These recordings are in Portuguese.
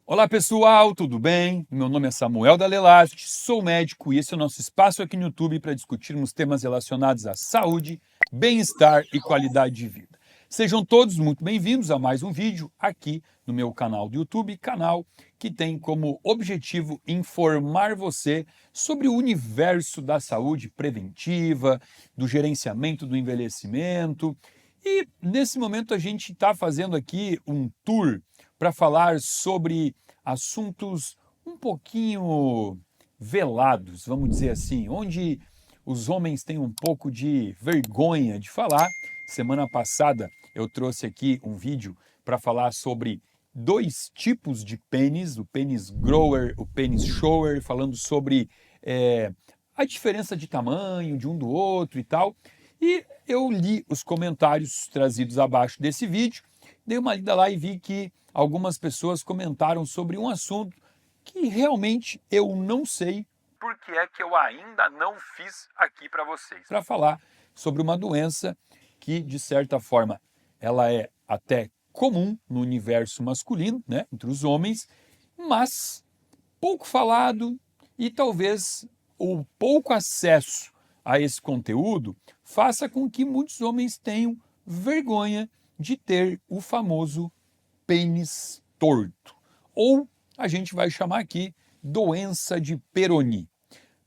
Olá pessoal, tudo bem? Meu nome é Samuel Dalelast, sou médico e esse é o nosso espaço aqui no YouTube para discutirmos temas relacionados à saúde, bem-estar e qualidade de vida. Sejam todos muito bem-vindos a mais um vídeo aqui no meu canal do YouTube, canal que tem como objetivo informar você sobre o universo da saúde preventiva, do gerenciamento do envelhecimento. E nesse momento a gente está fazendo aqui um tour para falar sobre assuntos um pouquinho velados, vamos dizer assim, onde os homens têm um pouco de vergonha de falar. Semana passada eu trouxe aqui um vídeo para falar sobre dois tipos de pênis, o pênis grower, o pênis shower, falando sobre a diferença de tamanho de um do outro e tal. E eu li os comentários trazidos abaixo desse vídeo, dei uma lida lá e vi que algumas pessoas comentaram sobre um assunto que realmente eu não sei porque é que eu ainda não fiz aqui para vocês. Para falar sobre uma doença que, de certa forma, ela é até comum no universo masculino, né, entre os homens, mas pouco falado e talvez o pouco acesso a esse conteúdo faça com que muitos homens tenham vergonha de ter o famoso pênis torto, ou a gente vai chamar aqui doença de Peyronie.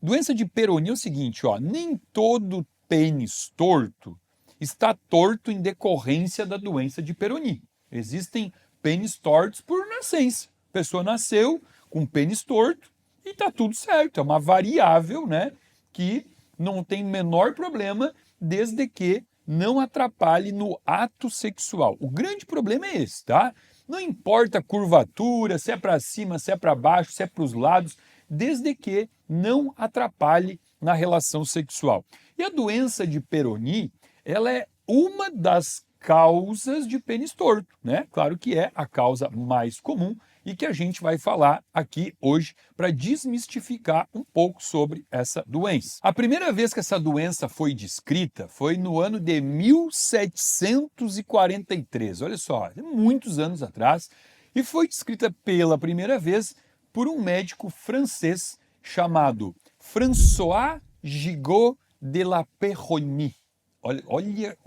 Doença de Peyronie é o seguinte, ó, nem todo pênis torto está torto em decorrência da doença de Peyronie. Existem pênis tortos por nascença. A pessoa nasceu com pênis torto e está tudo certo. É uma variável, né, que não tem menor problema desde que não atrapalhe no ato sexual. O grande problema é esse, tá? Não importa a curvatura, se é para cima, se é para baixo, se é para os lados, desde que não atrapalhe na relação sexual. E a doença de Peyronie, ela é uma das causas de pênis torto, né? Claro que é a causa mais comum e que a gente vai falar aqui hoje para desmistificar um pouco sobre essa doença. A primeira vez que essa doença foi descrita foi no ano de 1743, olha só, muitos anos atrás, e foi descrita pela primeira vez por um médico francês chamado François Gigot de la Peyronie. Olha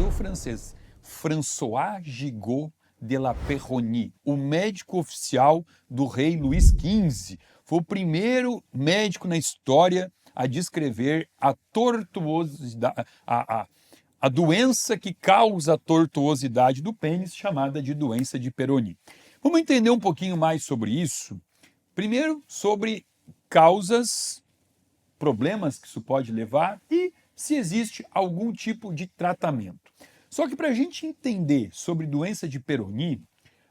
o francês, François Gigot de la Peyronie, o médico oficial do rei Luís XV. Foi o primeiro médico na história a descrever a tortuosidade, a doença que causa a tortuosidade do pênis, chamada de doença de Peyronie. Vamos entender um pouquinho mais sobre isso. Primeiro, sobre causas, problemas que isso pode levar e se existe algum tipo de tratamento. Só que para a gente entender sobre doença de Peyronie,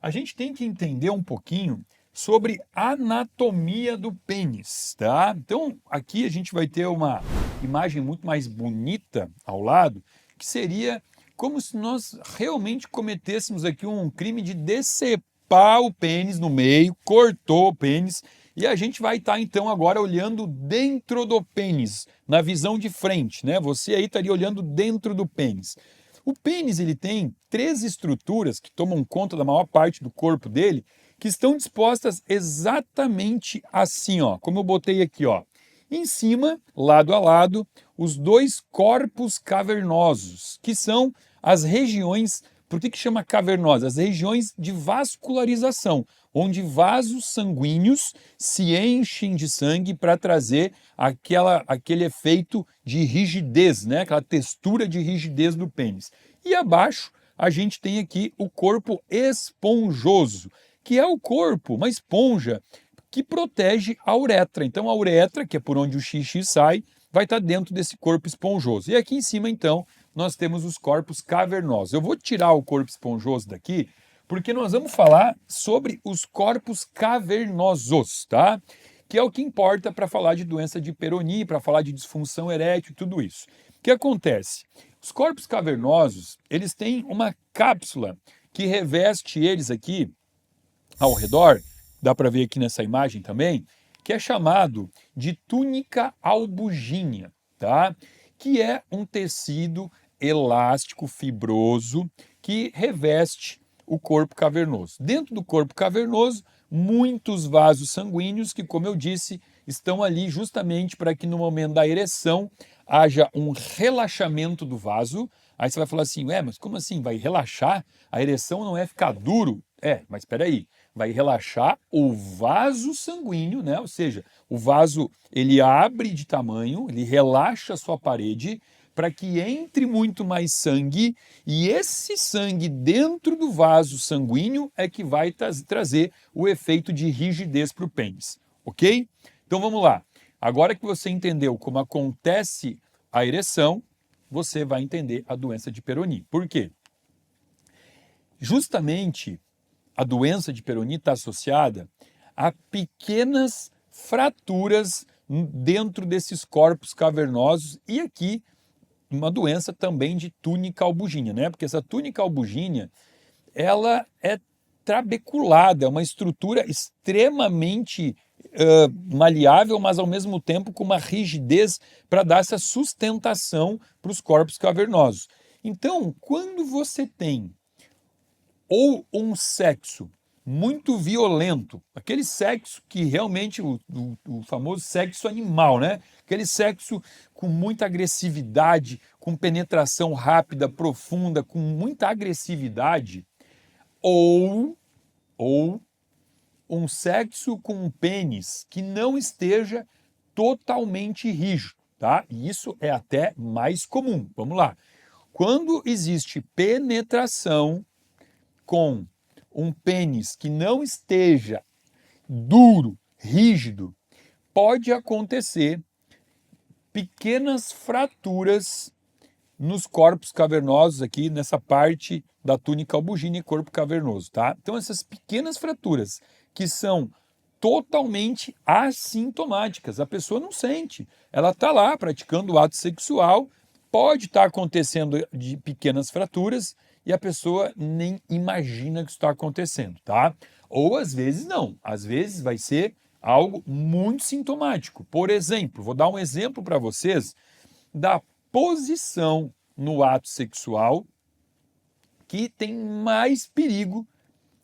a gente tem que entender um pouquinho sobre a anatomia do pênis, tá? Então, aqui a gente vai ter uma imagem muito mais bonita ao lado, que seria como se nós realmente cometêssemos aqui um crime de decepar o pênis no meio, cortou o pênis, e a gente vai estar então agora olhando dentro do pênis, na visão de frente, né? Você aí estaria olhando dentro do pênis. O pênis ele tem três estruturas que tomam conta da maior parte do corpo dele, que estão dispostas exatamente assim, ó, como eu botei aqui, ó. Em cima, lado a lado, os dois corpos cavernosos, que são as regiões, por que chama cavernosa? As regiões de vascularização, onde vasos sanguíneos se enchem de sangue para trazer aquele efeito de rigidez, né? Aquela textura de rigidez do pênis. E abaixo a gente tem aqui o corpo esponjoso, que é o corpo, uma esponja, que protege a uretra. Então a uretra, que é por onde o xixi sai, vai estar dentro desse corpo esponjoso. E aqui em cima, então, nós temos os corpos cavernosos. Eu vou tirar o corpo esponjoso daqui, porque nós vamos falar sobre os corpos cavernosos, tá? Que é o que importa para falar de doença de Peyronie, para falar de disfunção erétil e tudo isso. O que acontece? Os corpos cavernosos, eles têm uma cápsula que reveste eles aqui ao redor, dá para ver aqui nessa imagem também, que é chamado de túnica albugínea, tá? Que é um tecido elástico, fibroso, que reveste o corpo cavernoso. Dentro do corpo cavernoso, muitos vasos sanguíneos que, como eu disse, estão ali justamente para que no momento da ereção haja um relaxamento do vaso. Aí você vai falar assim, mas como assim? Vai relaxar? A ereção não é ficar duro? Mas espera aí. Vai relaxar o vaso sanguíneo, né? Ou seja, o vaso ele abre de tamanho, ele relaxa a sua parede para que entre muito mais sangue e esse sangue dentro do vaso sanguíneo é que vai trazer o efeito de rigidez para o pênis, ok? Então vamos lá. Agora que você entendeu como acontece a ereção, você vai entender a doença de Peyronie. Por quê? Justamente a doença de Peyronie está associada a pequenas fraturas dentro desses corpos cavernosos e aqui uma doença também de túnica albugínea, né? Porque essa túnica albugínea, ela é trabeculada, é uma estrutura extremamente maleável, mas ao mesmo tempo com uma rigidez para dar essa sustentação para os corpos cavernosos. Então, quando você tem ou um sexo muito violento, aquele sexo que realmente, o famoso sexo animal, né? Aquele sexo com muita agressividade, com penetração rápida, profunda, com muita agressividade, ou um sexo com um pênis que não esteja totalmente rígido, tá? E isso é até mais comum. Vamos lá. Quando existe penetração com um pênis que não esteja duro, rígido, pode acontecer pequenas fraturas nos corpos cavernosos aqui, nessa parte da túnica albugínea e corpo cavernoso, tá? Então essas pequenas fraturas que são totalmente assintomáticas, a pessoa não sente, ela está lá praticando o ato sexual, pode estar acontecendo de pequenas fraturas e a pessoa nem imagina que isso está acontecendo, tá? Ou às vezes não, às vezes vai ser algo muito sintomático. Por exemplo, vou dar um exemplo para vocês da posição no ato sexual que tem mais perigo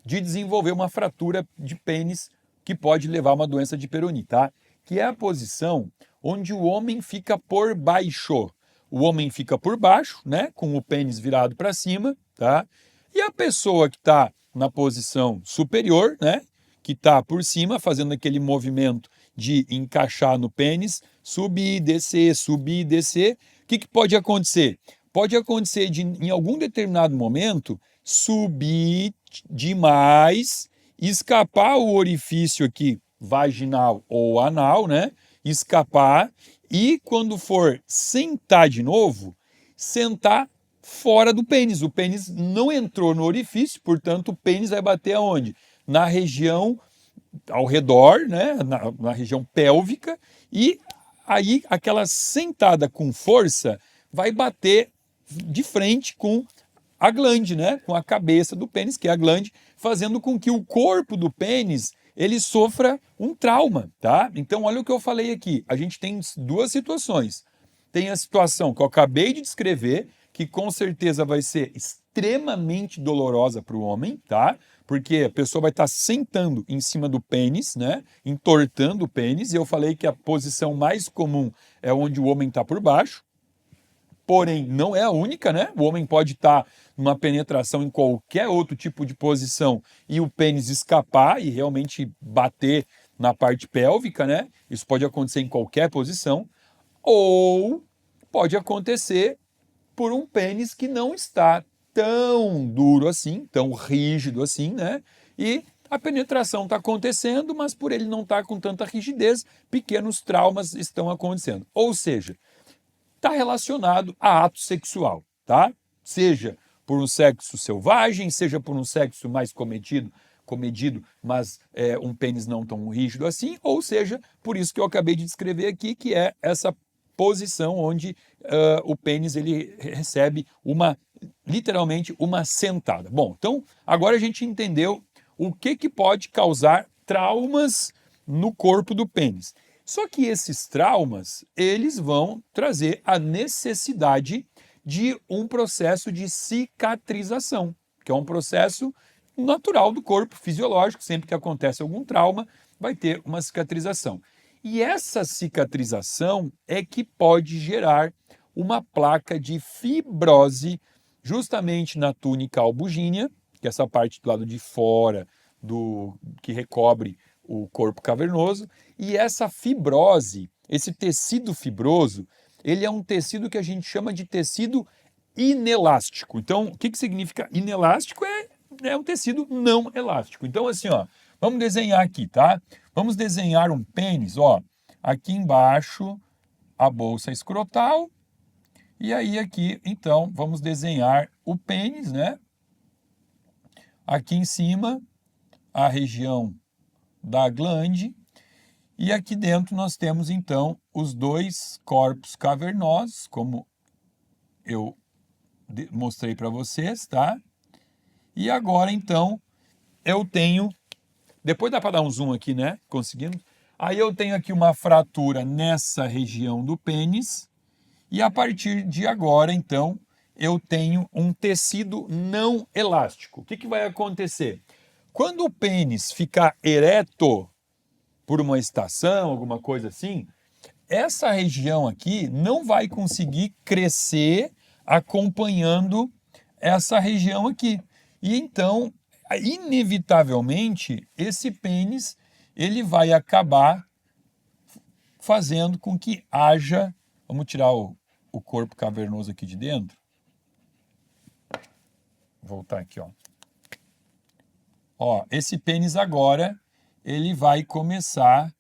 de desenvolver uma fratura de pênis que pode levar a uma doença de Peyronie, tá? Que é a posição onde o homem fica por baixo. O homem fica por baixo, né, com o pênis virado para cima, tá? E a pessoa que está na posição superior, né, que está por cima, fazendo aquele movimento de encaixar no pênis, subir, descer, subir, descer. O que pode acontecer? Pode acontecer de, em algum determinado momento, subir demais, escapar o orifício aqui vaginal ou anal, né? Escapar e quando for sentar de novo, sentar fora do pênis. O pênis não entrou no orifício, portanto o pênis vai bater aonde? Na região ao redor, né? Na região pélvica e aí aquela sentada com força vai bater de frente com a glande, né? Com a cabeça do pênis, que é a glande, fazendo com que o corpo do pênis ele sofra um trauma, tá? Então, olha o que eu falei aqui. A gente tem duas situações. Tem a situação que eu acabei de descrever, que com certeza vai ser extremamente dolorosa para o homem, tá? Porque a pessoa vai estar sentando em cima do pênis, né? Entortando o pênis. E eu falei que a posição mais comum é onde o homem está por baixo. Porém, não é a única, né? O homem pode estar numa penetração em qualquer outro tipo de posição e o pênis escapar e realmente bater na parte pélvica, né? Isso pode acontecer em qualquer posição. Ou pode acontecer por um pênis que não está tão duro assim, tão rígido assim, né? E a penetração está acontecendo, mas por ele não estar com tanta rigidez, pequenos traumas estão acontecendo. Ou seja, está relacionado a ato sexual, tá? Seja por um sexo selvagem, seja por um sexo mais comedido, mas um pênis não tão rígido assim, ou seja, por isso que eu acabei de descrever aqui, que é essa posição onde o pênis ele recebe literalmente uma sentada. Bom, então agora a gente entendeu o que pode causar traumas no corpo do pênis. Só que esses traumas, eles vão trazer a necessidade de um processo de cicatrização, que é um processo natural do corpo, fisiológico, sempre que acontece algum trauma, vai ter uma cicatrização. E essa cicatrização é que pode gerar uma placa de fibrose justamente na túnica albugínea, que é essa parte do lado de fora que recobre o corpo cavernoso, e essa fibrose, esse tecido fibroso, ele é um tecido que a gente chama de tecido inelástico. Então, o que significa inelástico? É um tecido não elástico. Então, assim, ó, vamos desenhar aqui, tá? Vamos desenhar um pênis, ó, aqui embaixo a bolsa escrotal, e aí aqui, então, vamos desenhar o pênis, né? Aqui em cima, a região da glande, e aqui dentro nós temos, então, os dois corpos cavernosos, como eu mostrei para vocês, tá? E agora, então, eu tenho... Depois dá para dar um zoom aqui, né? Conseguindo. Aí eu tenho aqui uma fratura nessa região do pênis. E a partir de agora, então, eu tenho um tecido não elástico. O que vai acontecer? Quando o pênis ficar ereto por uma estação, alguma coisa assim, essa região aqui não vai conseguir crescer acompanhando essa região aqui. E então, inevitavelmente, esse pênis ele vai acabar fazendo com que haja... Vamos tirar o corpo cavernoso aqui de dentro. Vou voltar aqui, ó. Ó, esse pênis agora, ele vai começar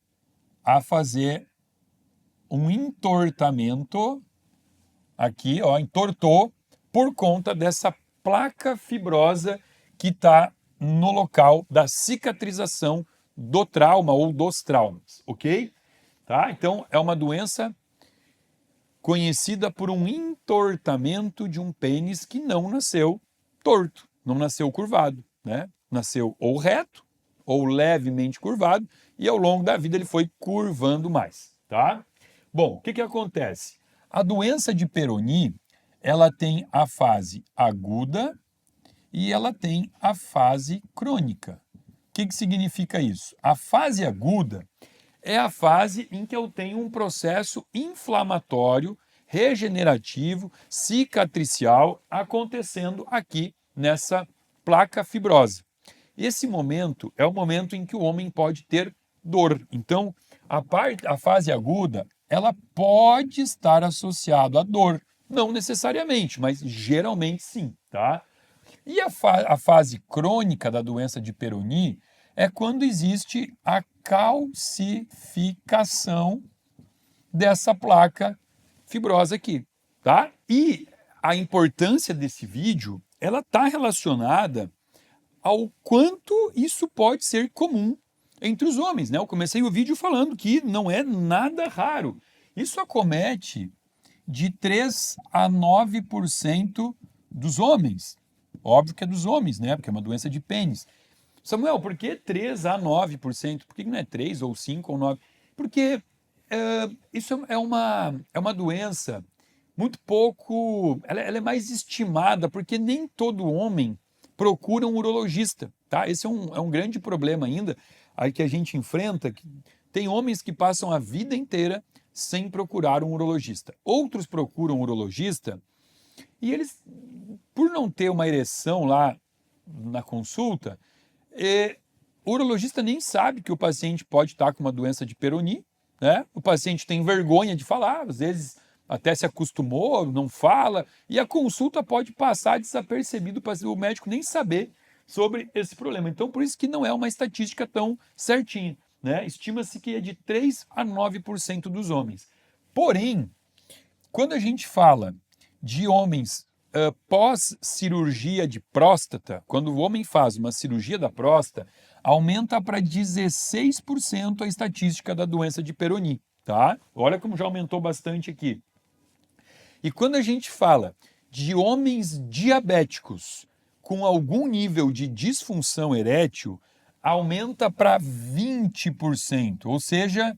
a fazer um entortamento aqui, ó, entortou por conta dessa placa fibrosa que está no local da cicatrização do trauma ou dos traumas, ok? Tá? Então, é uma doença conhecida por um entortamento de um pênis que não nasceu torto, não nasceu curvado, né? Nasceu ou reto ou levemente curvado e ao longo da vida ele foi curvando mais, tá? Bom, o que acontece? A doença de Peyronie, ela tem a fase aguda e ela tem a fase crônica. O que significa isso? A fase aguda é a fase em que eu tenho um processo inflamatório, regenerativo, cicatricial acontecendo aqui nessa placa fibrosa. Esse momento é o momento em que o homem pode ter dor. Então, a fase aguda, ela pode estar associada à dor. Não necessariamente, mas geralmente sim, tá? E a fase crônica da doença de Peyronie é quando existe a calcificação dessa placa fibrosa aqui, tá? E a importância desse vídeo, ela está relacionada ao quanto isso pode ser comum entre os homens, né? Eu comecei o vídeo falando que não é nada raro. Isso acomete de 3 a 9% dos homens. Óbvio que é dos homens, né? Porque é uma doença de pênis. Samuel, por que 3 a 9%? Por que não é 3 ou 5 ou 9%? Porque isso é uma doença muito pouco... Ela é mais estimada, porque nem todo homem procura um urologista, tá? Esse é um grande problema ainda aí que a gente enfrenta. Que tem homens que passam a vida inteira sem procurar um urologista. Outros procuram um urologista e eles, por não ter uma ereção lá na consulta, o urologista nem sabe que o paciente pode estar com uma doença de Peyronie, né? O paciente tem vergonha de falar, às vezes até se acostumou, não fala, e a consulta pode passar desapercebido para o médico nem saber sobre esse problema. Então, por isso que não é uma estatística tão certinha, né? Estima-se que é de 3 a 9% dos homens. Porém, quando a gente fala de homens pós-cirurgia de próstata, quando o homem faz uma cirurgia da próstata, aumenta para 16% a estatística da doença de Peyronie, tá? Olha como já aumentou bastante aqui. E quando a gente fala de homens diabéticos com algum nível de disfunção erétil, aumenta para 20%, ou seja,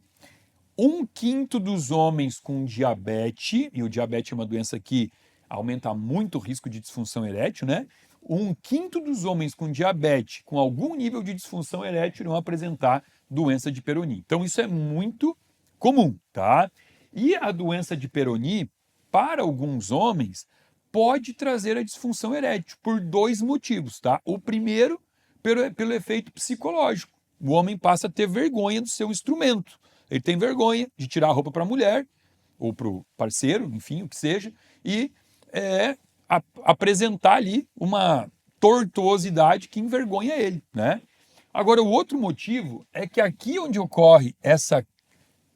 1/5 dos homens com diabetes, e o diabetes é uma doença que aumenta muito o risco de disfunção erétil, né? um quinto dos homens com diabetes, com algum nível de disfunção erétil, irão apresentar doença de Peyronie. Então, isso é muito comum, tá? E a doença de Peyronie, para alguns homens, pode trazer a disfunção erétil por dois motivos, tá? O primeiro, pelo efeito psicológico. O homem passa a ter vergonha do seu instrumento. Ele tem vergonha de tirar a roupa para a mulher, ou para o parceiro, enfim, o que seja, e apresentar ali uma tortuosidade que envergonha ele, né? Agora, o outro motivo é que aqui onde ocorre essa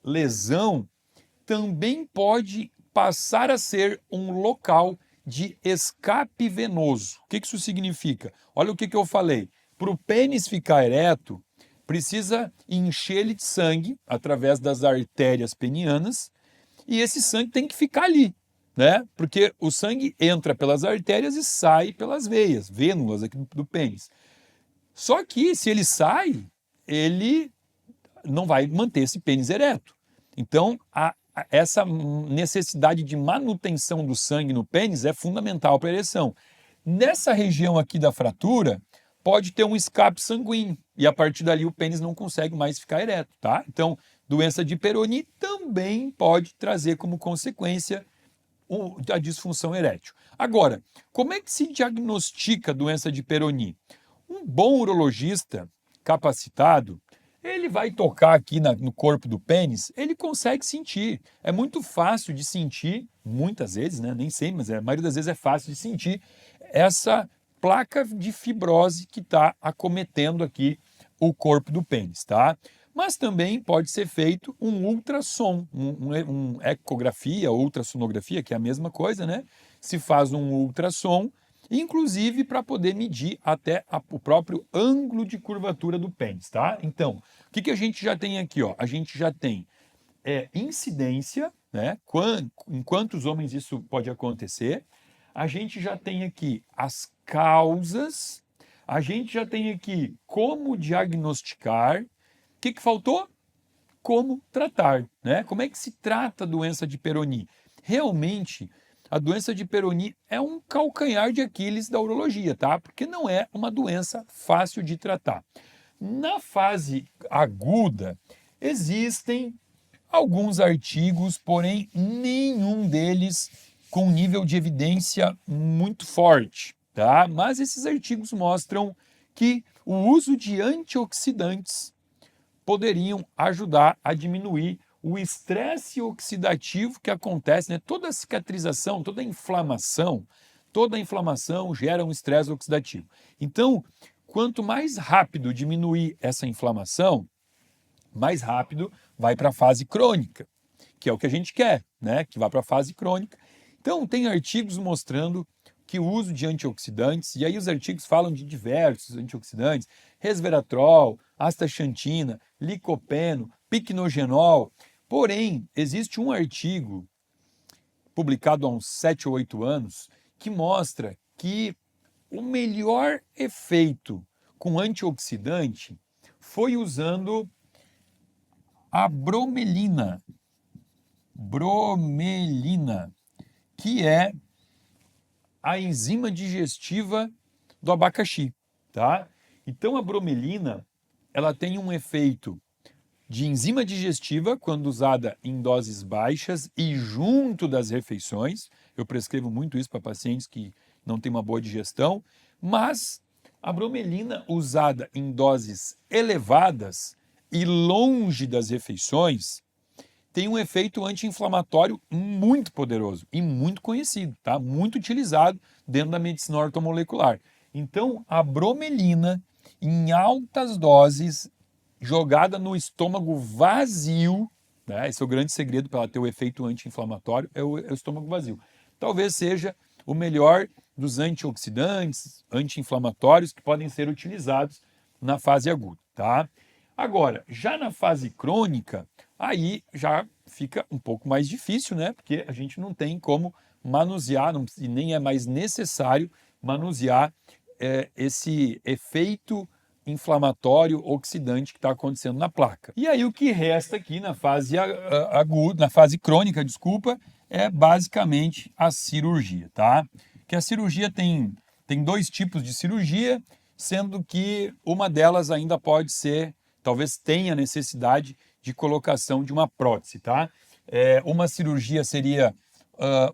lesão também pode passar a ser um local de escape venoso. O que isso significa? Olha o que eu falei. Para o pênis ficar ereto, precisa encher ele de sangue através das artérias penianas e esse sangue tem que ficar ali, né? Porque o sangue entra pelas artérias e sai pelas veias, vênulas aqui do pênis. Só que se ele sai, ele não vai manter esse pênis ereto. Então, essa necessidade de manutenção do sangue no pênis é fundamental para a ereção. Nessa região aqui da fratura, pode ter um escape sanguíneo e a partir dali o pênis não consegue mais ficar ereto, tá? Então, doença de Peyronie também pode trazer como consequência a disfunção erétil. Agora, como é que se diagnostica a doença de Peyronie? Um bom urologista capacitado, ele vai tocar aqui no corpo do pênis, ele consegue sentir. É muito fácil de sentir, muitas vezes, né? Nem sempre, mas a maioria das vezes é fácil de sentir essa placa de fibrose que está acometendo aqui o corpo do pênis, tá? Mas também pode ser feito um ultrassom, um ecografia, ultrassonografia, que é a mesma coisa, né? Se faz um ultrassom, inclusive para poder medir até o próprio ângulo de curvatura do pênis, tá? Então, o que a gente já tem aqui, ó? A gente já tem incidência, né? Em quantos homens isso pode acontecer. A gente já tem aqui as causas, a gente já tem aqui como diagnosticar. O que faltou? Como tratar, né? Como é que se trata a doença de Peyronie? Realmente, a doença de Peyronie é um calcanhar de Aquiles da urologia, tá? Porque não é uma doença fácil de tratar. Na fase aguda, existem alguns artigos, porém nenhum deles com nível de evidência muito forte, tá? Mas esses artigos mostram que o uso de antioxidantes poderiam ajudar a diminuir o estresse oxidativo que acontece, né? Toda a cicatrização, toda a inflamação gera um estresse oxidativo. Então, quanto mais rápido diminuir essa inflamação, mais rápido vai para a fase crônica, que é o que a gente quer, né? Que vá para a fase crônica. Então, tem artigos mostrando que o uso de antioxidantes, e aí os artigos falam de diversos antioxidantes, resveratrol, astaxantina, licopeno, piquenogenol. Porém, existe um artigo publicado há uns 7 ou 8 anos que mostra que o melhor efeito com antioxidante foi usando a bromelina, que é a enzima digestiva do abacaxi, tá? Então a bromelina, ela tem um efeito de enzima digestiva quando usada em doses baixas e junto das refeições. Eu prescrevo muito isso para pacientes que não têm uma boa digestão, mas a bromelina usada em doses elevadas e longe das refeições tem um efeito anti-inflamatório muito poderoso e muito conhecido, tá? Muito utilizado dentro da medicina ortomolecular. Então, a bromelina, em altas doses, jogada no estômago vazio, né? Esse é o grande segredo para ela ter o efeito anti-inflamatório, é o estômago vazio. Talvez seja o melhor dos antioxidantes, anti-inflamatórios que podem ser utilizados na fase aguda, tá? Agora, já na fase crônica, aí já fica um pouco mais difícil, né? Porque a gente não tem como manusear, e nem é mais necessário manusear esse efeito inflamatório oxidante que está acontecendo na placa. E aí o que resta aqui na fase aguda, na fase crônica, desculpa, é basicamente a cirurgia, tá? Que a cirurgia tem tem 2 tipos de cirurgia, sendo que uma delas ainda pode ser, talvez tenha necessidade de colocação de uma prótese, tá? Uma cirurgia seria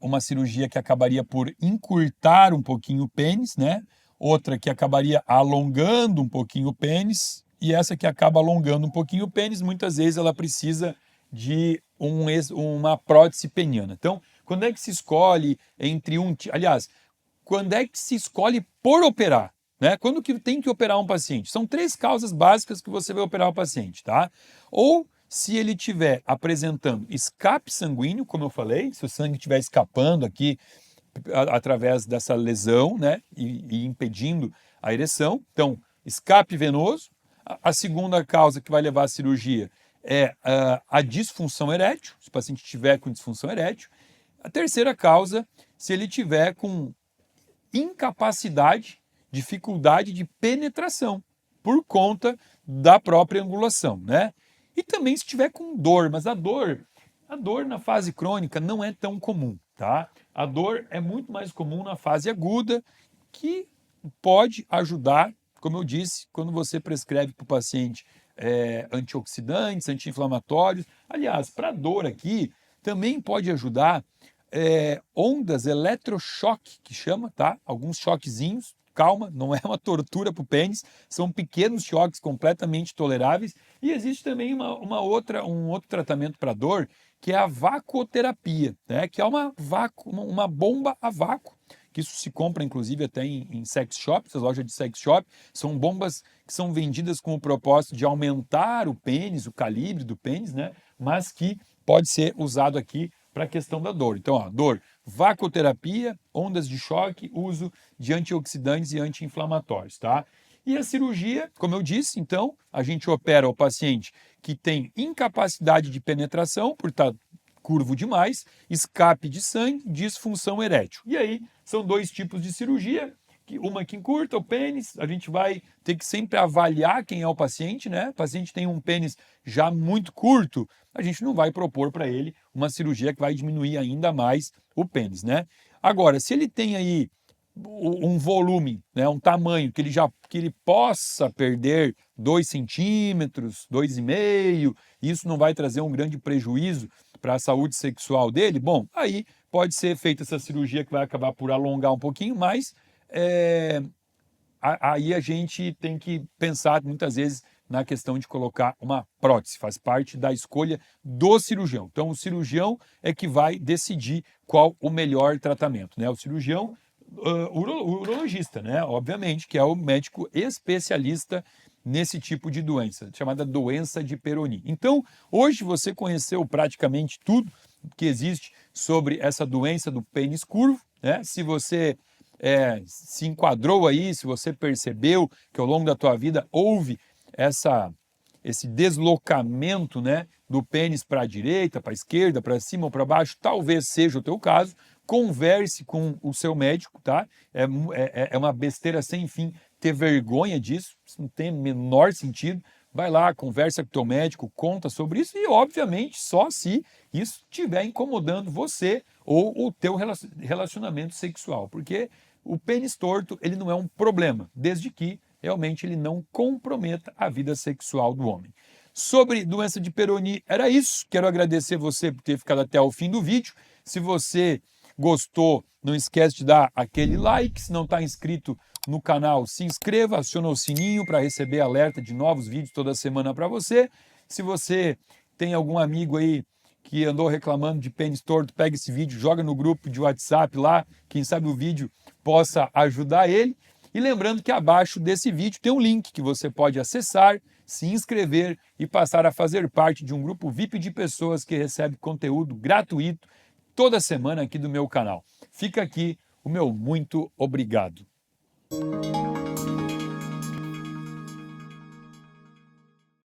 uma cirurgia que acabaria por encurtar um pouquinho o pênis, né? Outra que acabaria alongando um pouquinho o pênis, e essa que acaba alongando um pouquinho o pênis, muitas vezes ela precisa de uma prótese peniana. Então, quando é que se escolhe entre aliás, quando é que se escolhe por operar? Né? Quando que tem que operar um paciente? São 3 causas básicas que você vai operar o paciente, tá? Ou se ele estiver apresentando escape sanguíneo, como eu falei, se o sangue estiver escapando aqui através dessa lesão, né, e impedindo a ereção. Então, escape venoso. A segunda causa que vai levar à cirurgia é a disfunção erétil, se o paciente estiver com disfunção erétil. A terceira causa, se ele tiver com incapacidade, dificuldade de penetração, por conta da própria angulação, né? E também se tiver com dor, mas a dor na fase crônica não é tão comum, tá? A dor é muito mais comum na fase aguda, que pode ajudar, como eu disse, quando você prescreve para o paciente antioxidantes, anti-inflamatórios. Aliás, para dor aqui, também pode ajudar ondas eletrochoque, que chama, tá? Alguns choquezinhos. Calma, não é uma tortura para o pênis, são pequenos choques completamente toleráveis. E existe também um outro tratamento para dor, que é a vacuoterapia, né? Que é uma bomba a vácuo, que isso se compra inclusive até em sex shops, as lojas de sex shop. São bombas que são vendidas com o propósito de aumentar o pênis, o calibre do pênis, né? Mas que pode ser usado aqui para a questão da dor. Então, ó, dor, vacuoterapia, ondas de choque, uso de antioxidantes e anti-inflamatórios, tá? E a cirurgia, como eu disse, então, a gente opera o paciente que tem incapacidade de penetração, por estar curvo demais, escape de sangue, disfunção erétil. E aí, são 2 tipos de cirurgia, uma que encurta o pênis, a gente vai ter que sempre avaliar quem é o paciente, né? O paciente tem um pênis já muito curto, a gente não vai propor para ele uma cirurgia que vai diminuir ainda mais o pênis, né? Agora, se ele tem aí um volume, né, um tamanho que ele possa perder 2 centímetros, 2,5, isso não vai trazer um grande prejuízo para a saúde sexual dele, bom, aí pode ser feita essa cirurgia que vai acabar por alongar um pouquinho, mas aí a gente tem que pensar muitas vezes na questão de colocar uma prótese, faz parte da escolha do cirurgião. Então, o cirurgião é que vai decidir qual o melhor tratamento, né? O cirurgião, o urologista, né? Obviamente, que é o médico especialista nesse tipo de doença, chamada doença de Peyronie. Então, hoje você conheceu praticamente tudo que existe sobre essa doença do pênis curvo, né? Se você se enquadrou aí, se você percebeu que ao longo da tua vida houve esse deslocamento, né, do pênis para a direita, para a esquerda, para cima ou para baixo, talvez seja o teu caso, converse com o seu médico, tá? É uma besteira sem fim ter vergonha disso, isso não tem o menor sentido. Vai lá, conversa com o teu médico, conta sobre isso e, obviamente, só se isso estiver incomodando você ou o teu relacionamento sexual, porque o pênis torto, ele não é um problema, desde que realmente ele não comprometa a vida sexual do homem. Sobre doença de Peyronie, era isso. Quero agradecer você por ter ficado até o fim do vídeo. Se você gostou, não esquece de dar aquele like. Se não está inscrito no canal, se inscreva, aciona o sininho para receber alerta de novos vídeos toda semana para você. Se você tem algum amigo aí que andou reclamando de pênis torto, pega esse vídeo, joga no grupo de WhatsApp lá, quem sabe o vídeo possa ajudar ele. E lembrando que abaixo desse vídeo tem um link que você pode acessar, se inscrever e passar a fazer parte de um grupo VIP de pessoas que recebe conteúdo gratuito toda semana aqui do meu canal. Fica aqui o meu muito obrigado.